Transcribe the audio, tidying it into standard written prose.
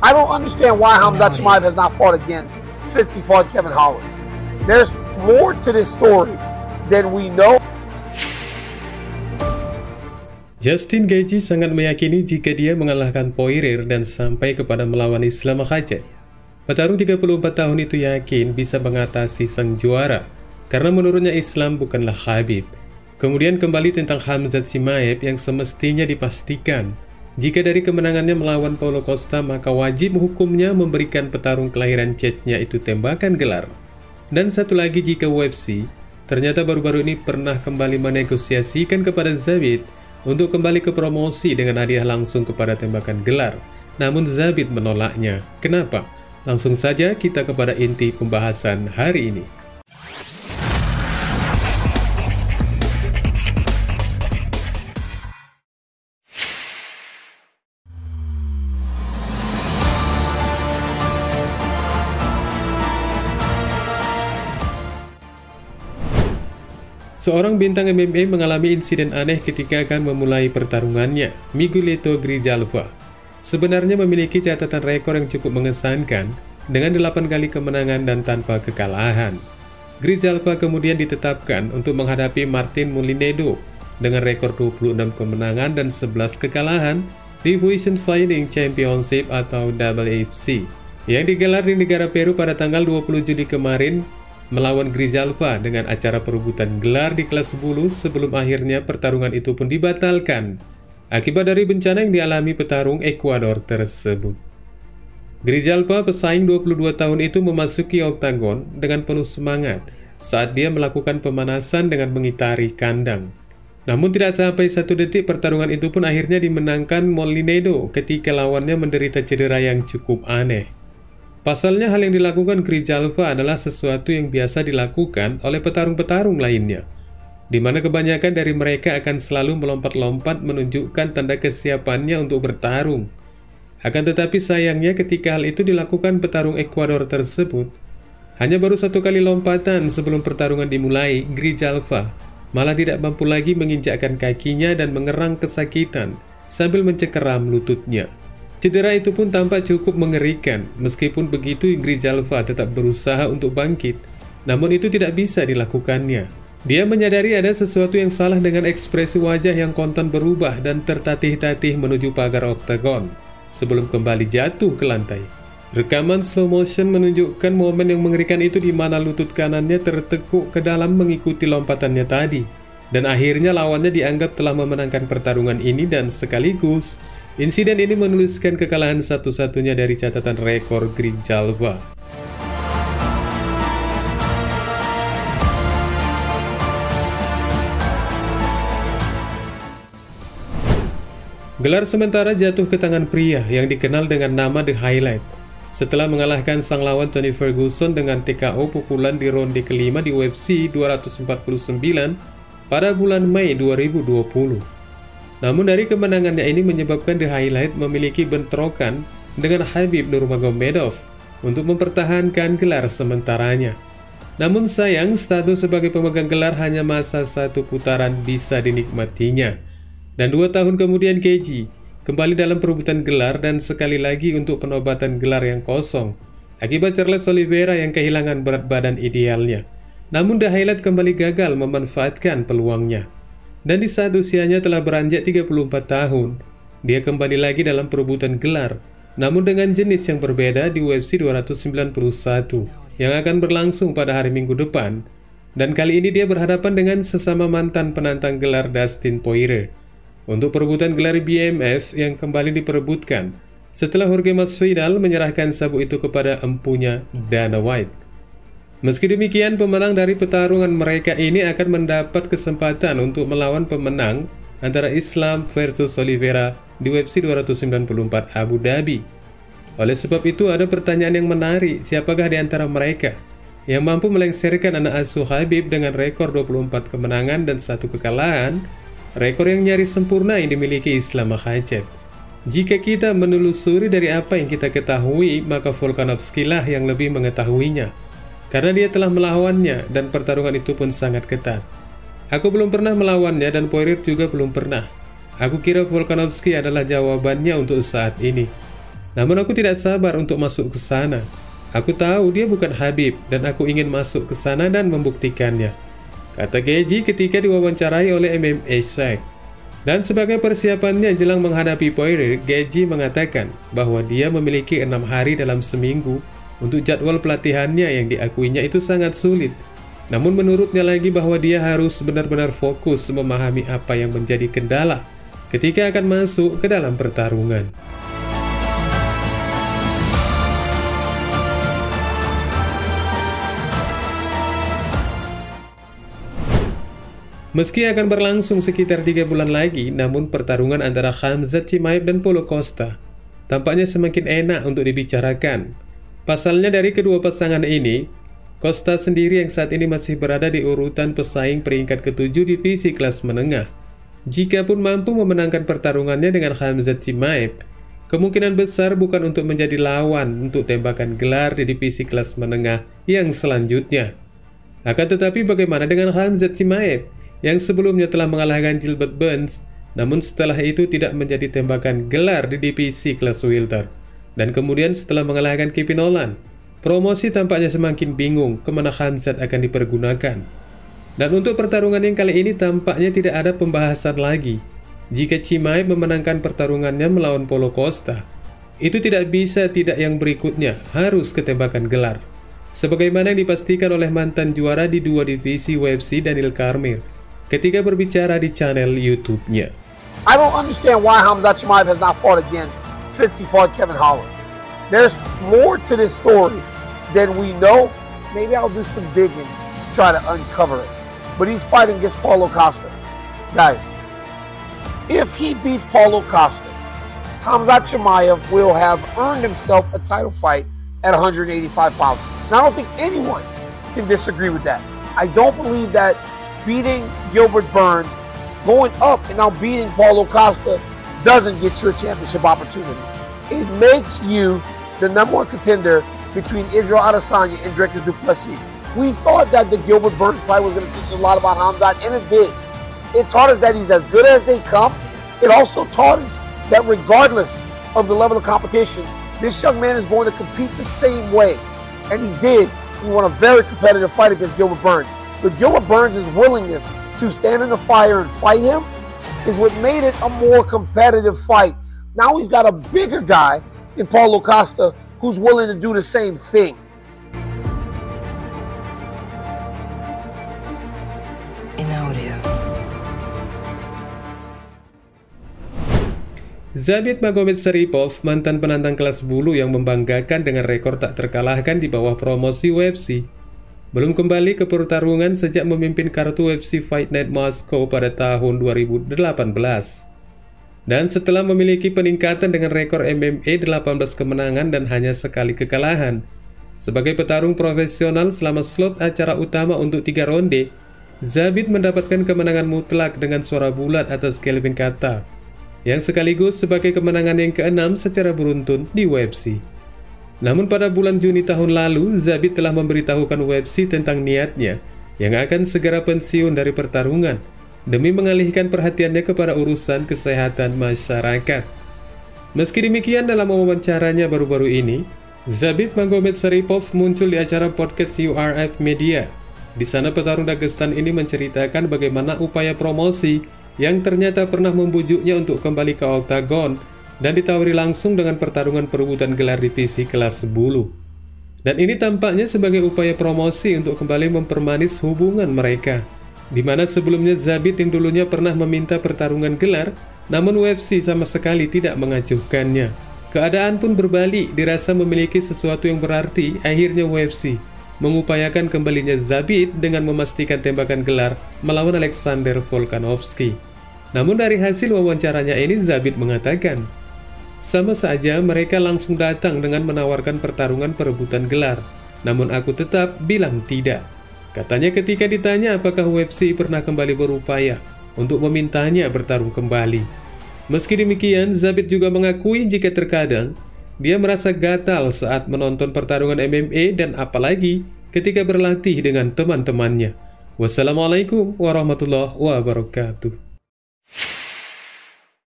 I don't understand why Khamzat Chimaev has not fought again since he fought Kevin Holland. There's more to this story than we know. Justin Gaethje sangat meyakini jika dia mengalahkan Poirier dan sampai kepada melawan Islam Makhachev. Petarung 34 tahun itu yakin bisa mengatasi sang juara, karena menurutnya Islam bukanlah Khabib. Kemudian kembali tentang Khamzat Chimaev yang semestinya dipastikan, jika dari kemenangannya melawan Paulo Costa maka wajib hukumnya memberikan petarung kelahiran Chechnya itu tembakan gelar. Dan satu lagi, jika UFC ternyata baru-baru ini pernah kembali menegosiasikan kepada Zabit untuk kembali ke promosi dengan hadiah langsung kepada tembakan gelar. Namun Zabit menolaknya. Kenapa? Langsung saja kita kepada inti pembahasan hari ini. Seorang bintang MMA mengalami insiden aneh ketika akan memulai pertarungannya, Miguelito Grijalva. Sebenarnya memiliki catatan rekor yang cukup mengesankan, dengan 8 kali kemenangan dan tanpa kekalahan. Grijalva kemudian ditetapkan untuk menghadapi Martin Molinero dengan rekor 26 kemenangan dan 11 kekalahan di Fusion Fighting Championship atau WFC, yang digelar di negara Peru pada tanggal 20 Juli kemarin, melawan Grijalva dengan acara perebutan gelar di kelas bulu sebelum akhirnya pertarungan itu pun dibatalkan akibat dari bencana yang dialami petarung Ekuador tersebut. Grijalva, pesaing 22 tahun itu, memasuki oktagon dengan penuh semangat saat dia melakukan pemanasan dengan mengitari kandang. Namun tidak sampai 1 detik pertarungan itu pun akhirnya dimenangkan Molinero ketika lawannya menderita cedera yang cukup aneh. Pasalnya hal yang dilakukan Grijalva adalah sesuatu yang biasa dilakukan oleh petarung-petarung lainnya, di mana kebanyakan dari mereka akan selalu melompat-lompat menunjukkan tanda kesiapannya untuk bertarung. Akan tetapi sayangnya ketika hal itu dilakukan petarung Ekuador tersebut, hanya baru 1 kali lompatan sebelum pertarungan dimulai, Grijalva malah tidak mampu lagi menginjakkan kakinya dan mengerang kesakitan sambil mencekeram lututnya. Cedera itu pun tampak cukup mengerikan. Meskipun begitu, Grijalva tetap berusaha untuk bangkit, namun itu tidak bisa dilakukannya. Dia menyadari ada sesuatu yang salah dengan ekspresi wajah yang kontan berubah dan tertatih-tatih menuju pagar oktagon sebelum kembali jatuh ke lantai. Rekaman slow motion menunjukkan momen yang mengerikan itu di mana lutut kanannya tertekuk ke dalam mengikuti lompatannya tadi, dan akhirnya lawannya dianggap telah memenangkan pertarungan ini, dan sekaligus insiden ini menuliskan kekalahan satu-satunya dari catatan rekor Grijalva. Gelar sementara jatuh ke tangan pria yang dikenal dengan nama The Highlight setelah mengalahkan sang lawan Tony Ferguson dengan TKO pukulan di ronde kelima di UFC 249 pada bulan Mei 2020. Namun dari kemenangannya ini menyebabkan The Highlight memiliki bentrokan dengan Khabib Nurmagomedov untuk mempertahankan gelar sementaranya. Namun sayang, status sebagai pemegang gelar hanya masa 1 putaran bisa dinikmatinya. Dan 2 tahun kemudian Gaethje kembali dalam perebutan gelar, dan sekali lagi untuk penobatan gelar yang kosong akibat Charles Oliveira yang kehilangan berat badan idealnya. Namun The Highlight kembali gagal memanfaatkan peluangnya. Dan di saat usianya telah beranjak 34 tahun, dia kembali lagi dalam perebutan gelar, namun dengan jenis yang berbeda di UFC 291 yang akan berlangsung pada hari Minggu depan. Dan kali ini dia berhadapan dengan sesama mantan penantang gelar Dustin Poirier untuk perebutan gelar BMF yang kembali diperebutkan setelah Jorge Masvidal menyerahkan sabuk itu kepada empunya Dana White. Meski demikian, pemenang dari pertarungan mereka ini akan mendapat kesempatan untuk melawan pemenang antara Islam versus Oliveira di UFC 294 Abu Dhabi. Oleh sebab itu, ada pertanyaan yang menarik, siapakah di antara mereka yang mampu melengsarkan anak asuh Khabib dengan rekor 24 kemenangan dan 1 kekalahan, rekor yang nyaris sempurna yang dimiliki Islam Makhachev. Jika kita menelusuri dari apa yang kita ketahui, maka Volkanovski lah yang lebih mengetahuinya, karena dia telah melawannya dan pertarungan itu pun sangat ketat. Aku belum pernah melawannya dan Poirier juga belum pernah. Aku kira Volkanovski adalah jawabannya untuk saat ini. Namun aku tidak sabar untuk masuk ke sana. Aku tahu dia bukan Habib dan aku ingin masuk ke sana dan membuktikannya, kata Geji ketika diwawancarai oleh MMA Shack. Dan sebagai persiapannya jelang menghadapi Poirier, Geji mengatakan bahwa dia memiliki 6 hari dalam seminggu untuk jadwal pelatihannya yang diakuinya itu sangat sulit. Namun menurutnya lagi bahwa dia harus benar-benar fokus memahami apa yang menjadi kendala ketika akan masuk ke dalam pertarungan. Meski akan berlangsung sekitar 3 bulan lagi, namun pertarungan antara Khamzat Chimaev dan Paulo Costa tampaknya semakin enak untuk dibicarakan. Pasalnya dari kedua pasangan ini, Costa sendiri yang saat ini masih berada di urutan pesaing peringkat ke-7 divisi kelas menengah. Jikapun mampu memenangkan pertarungannya dengan Khamzat Chimaev, kemungkinan besar bukan untuk menjadi lawan untuk tembakan gelar di divisi kelas menengah yang selanjutnya. Akan tetapi bagaimana dengan Khamzat Chimaev yang sebelumnya telah mengalahkan Gilbert Burns, namun setelah itu tidak menjadi tembakan gelar di divisi kelas welter. Dan kemudian setelah mengalahkan Kevin Holland, promosi tampaknya semakin bingung kemana Khamzat akan dipergunakan. Dan untuk pertarungan yang kali ini tampaknya tidak ada pembahasan lagi. Jika Chimaev memenangkan pertarungannya melawan Paulo Costa, itu tidak bisa tidak yang berikutnya harus ketembakan gelar. Sebagaimana yang dipastikan oleh mantan juara di 2 divisi UFC Daniel Cormier ketika berbicara di channel YouTube-nya. I don't understand why Khamzat Chimaev has not fought again since he fought Kevin Holland. There's more to this story than we know. Maybe I'll do some digging to try to uncover it. But he's fighting against Paulo Costa. Guys, if he beats Paulo Costa, Khamzat Chimaev will have earned himself a title fight at 185 pounds. Now, I don't think anyone can disagree with that. I don't believe that beating Gilbert Burns, going up and now beating Paulo Costa doesn't get you a championship opportunity. It makes you the #1 contender between Israel Adesanya and Dricus du Plessis. We thought that the Gilbert Burns fight was going to teach us a lot about Khamzat, and it did. It taught us that he's as good as they come. It also taught us that regardless of the level of competition, this young man is going to compete the same way. And he did. He won a very competitive fight against Gilbert Burns. But Gilbert Burns' willingness to stand in the fire and fight him is what made it a more competitive fight. Now he's got a bigger guy in Paulo Costa who's willing to do the same thing. In audio. Zabit Magomedsharipov, mantan penantang kelas bulu yang membanggakan dengan rekor tak terkalahkan di bawah promosi UFC, belum kembali ke pertarungan sejak memimpin kartu UFC Fight Night Moscow pada tahun 2018. Dan setelah memiliki peningkatan dengan rekor MMA 18 kemenangan dan hanya sekali kekalahan, sebagai petarung profesional selama slot acara utama untuk 3 ronde, Zabit mendapatkan kemenangan mutlak dengan suara bulat atas Kelvin Kattar, yang sekaligus sebagai kemenangan yang ke-6 secara beruntun di UFC. Namun pada bulan Juni tahun lalu, Zabit telah memberitahukan UFC tentang niatnya yang akan segera pensiun dari pertarungan demi mengalihkan perhatiannya kepada urusan kesehatan masyarakat. Meski demikian, dalam wawancaranya baru-baru ini, Zabit Magomedsharipov muncul di acara podcast URF Media. Di sana petarung Dagestan ini menceritakan bagaimana upaya promosi yang ternyata pernah membujuknya untuk kembali ke oktagon dan ditawari langsung dengan pertarungan perebutan gelar divisi kelas bulu. Dan ini tampaknya sebagai upaya promosi untuk kembali mempermanis hubungan mereka, di mana sebelumnya Zabit yang dulunya pernah meminta pertarungan gelar, namun UFC sama sekali tidak mengajukannya. Keadaan pun berbalik, dirasa memiliki sesuatu yang berarti. Akhirnya UFC mengupayakan kembalinya Zabit dengan memastikan tembakan gelar melawan Alexander Volkanovski. Namun dari hasil wawancaranya ini, Zabit mengatakan, sama saja mereka langsung datang dengan menawarkan pertarungan perebutan gelar, namun aku tetap bilang tidak. Katanya ketika ditanya apakah UFC pernah kembali berupaya untuk memintanya bertarung kembali. Meski demikian, Zabit juga mengakui jika terkadang dia merasa gatal saat menonton pertarungan MMA dan apalagi ketika berlatih dengan teman-temannya. Wassalamualaikum warahmatullahi wabarakatuh.